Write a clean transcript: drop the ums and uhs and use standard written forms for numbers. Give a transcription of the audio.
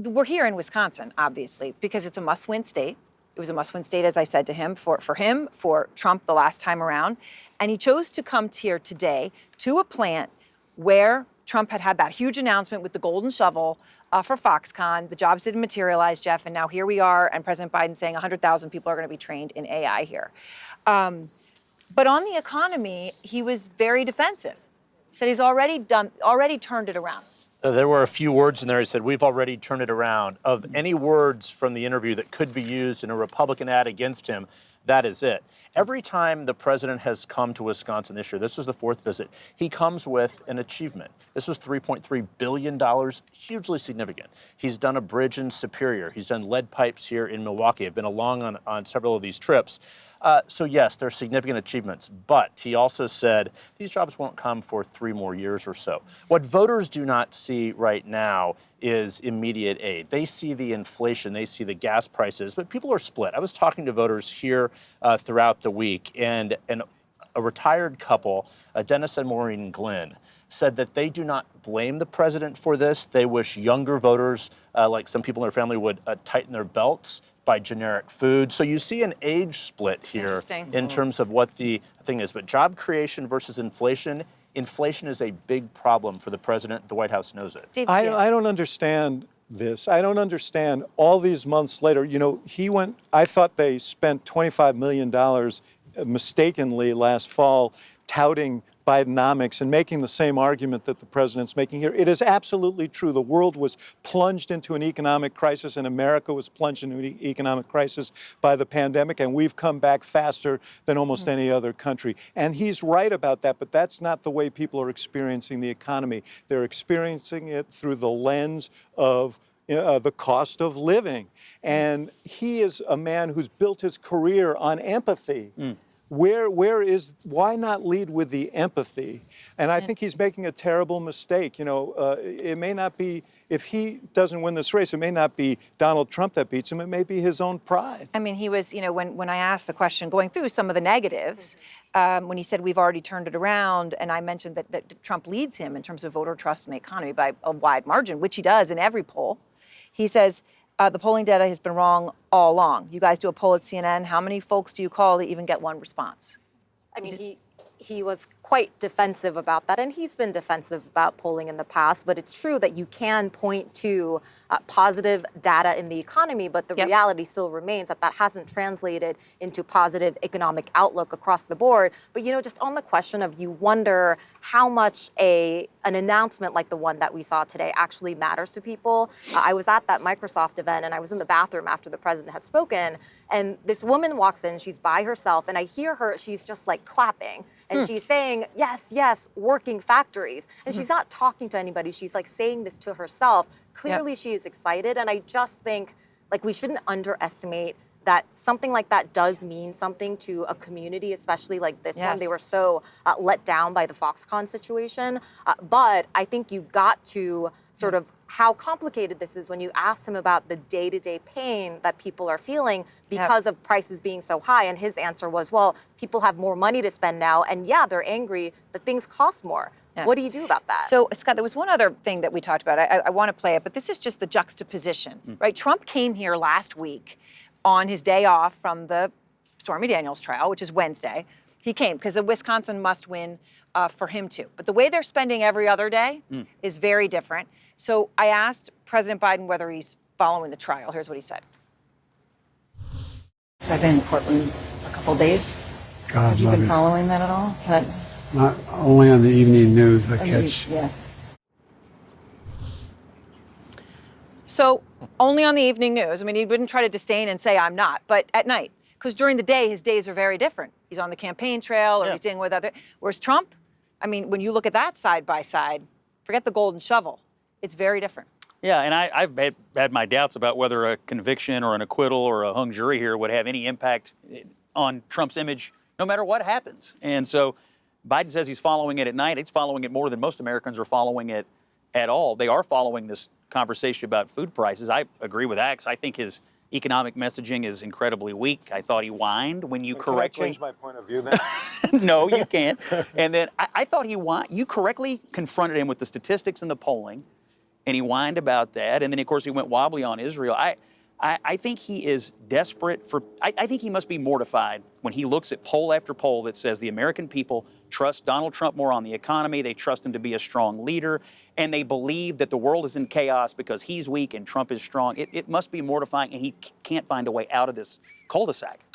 we're here in Wisconsin, obviously, because it's a must-win state. It was a must-win state, as I said to him, for him, for Trump the last time around. And he chose to come here today to a plant where Trump had that huge announcement with the golden shovel for Foxconn. The jobs didn't materialize, Jeff, and now here we are, and President Biden saying 100,000 people are going to be trained in AI here. But on the economy, he was very defensive. He said he's already turned it around. There were a few words in there. He said, we've already turned it around. Of any words from the interview that could be used in a Republican ad against him, that is it. Every time the president has come to Wisconsin this year, this was the fourth visit, he comes with an achievement. This was $3.3 billion, hugely significant. He's done a bridge in Superior. He's done lead pipes here in Milwaukee. I've been along on several of these trips. So yes, they're significant achievements, but he also said these jobs won't come for 3 more years or so. What voters do not see right now is immediate aid. They see the inflation, they see the gas prices, but people are split. I was talking to voters here throughout the week, and a retired couple, Dennis and Maureen Glenn, said that they do not blame the president for this. They wish younger voters, like some people in their family, would tighten their belts, buy generic food. So you see an age split here in terms of what the thing is. But job creation versus inflation, inflation is a big problem for the president. The White House knows it. I don't understand this. I don't understand all these months later. You know, I thought they spent $25 million mistakenly last fall touting Bidenomics and making the same argument that the president's making here. It is absolutely true. The world was plunged into an economic crisis, and America was plunged into an economic crisis by the pandemic, and we've come back faster than almost any other country. And he's right about that, but that's not the way people are experiencing the economy. They're experiencing it through the lens of the cost of living. And he is a man who's built his career on empathy. Why not lead with the empathy? And I think he's making a terrible mistake. You know, it may not be, if he doesn't win this race, it may not be Donald Trump that beats him. It may be his own pride. I mean, he was, you know, when I asked the question, going through some of the negatives, when he said we've already turned it around, and I mentioned that Trump leads him in terms of voter trust in the economy by a wide margin, which he does in every poll. He says, the polling data has been wrong all along. You guys do a poll at CNN. How many folks do you call to even get one response? I mean, he was quite defensive about that, and he's been defensive about polling in the past, but it's true that you can point to positive data in the economy, but the reality still remains that hasn't translated into positive economic outlook across the board. But, you know, just on the question of, you wonder how much an announcement like the one that we saw today actually matters to people. I was at that Microsoft event, and I was in the bathroom after the president had spoken, and this woman walks in, she's by herself, and I hear her, she's just like clapping, and she's saying, yes, yes, working factories. And she's not talking to anybody, she's like saying this to herself. Clearly she is excited, and I just think, like, we shouldn't underestimate that something like that does mean something to a community, especially like this one. They were so let down by the Foxconn situation. But I think you got to sort of how complicated this is when you asked him about the day-to-day pain that people are feeling because of prices being so high. And his answer was, well, people have more money to spend now. And yeah, they're angry that things cost more. What do you do about that? So, Scott, there was one other thing that we talked about. I want to play it, but this is just the juxtaposition, right? Trump came here last week on his day off from the Stormy Daniels trial, which is Wednesday. He came because the Wisconsin must win for him too. But the way they're spending every other day is very different. So I asked President Biden whether he's following the trial. Here's what he said. So I've been in the courtroom a couple days. Have you been following that at all? Not only on the evening news, I catch. So only on the evening news. I mean, he wouldn't try to disdain and say I'm not, but at night, because during the day, his days are very different. He's on the campaign trail, or he's dealing with other. Whereas Trump, I mean, when you look at that side by side, forget the golden shovel. It's very different. Yeah, and I've had my doubts about whether a conviction or an acquittal or a hung jury here would have any impact on Trump's image, no matter what happens. And so Biden says he's following it at night. He's following it more than most Americans are following it at all. They are following this conversation about food prices. I agree with Axe. I think his economic messaging is incredibly weak. I thought he whined when you correctly... Can I change my point of view then? No, you can't. And then I thought you correctly confronted him with the statistics and the polling and he whined about that. And then, of course, he went wobbly on Israel. I think he is desperate for, I think he must be mortified when he looks at poll after poll that says the American people trust Donald Trump more on the economy. They trust him to be a strong leader, and they believe that the world is in chaos because he's weak and Trump is strong. It must be mortifying, and he can't find a way out of this cul-de-sac.